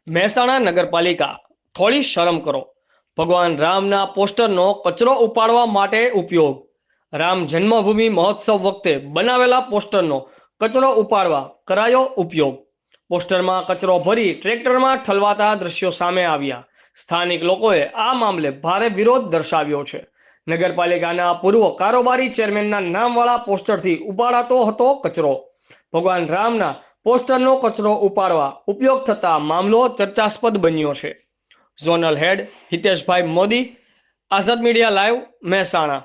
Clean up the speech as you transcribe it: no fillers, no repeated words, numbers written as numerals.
મહેસાણા નગરપાલિકા થોડી શરમ કરો. ભગવાન રામના પોસ્ટરનો કચરો ઉપાડવા માટે ઉપયોગ. રામ જન્મભૂમિ મહોત્સવ વખતે બનાવેલા પોસ્ટરનો કચરો ઉપાડવા કરાયો ઉપયોગ. પોસ્ટરમાં કચરો ભરી ટ્રેક્ટરમાં ઠલવાતા દ્રશ્યો સામે આવ્યા. સ્થાનિક લોકોએ આ મામલે ભારે વિરોધ દર્શાવ્યો છે. નગરપાલિકાના પૂર્વ કારોબારી ચેરમેનના નામવાળા પોસ્ટરથી ઉપાડાતો હતો કચરો. ભગવાન રામના પોસ્ટરનો કચરો ઉપાડવા ઉપયોગ થતા મામલો ચર્ચાસ્પદ બન્યો છે. ઝોનલ હેડ હિતેશભાઈ મોદી, આઝાદ મીડિયા લાઈવ, મહેસાણા.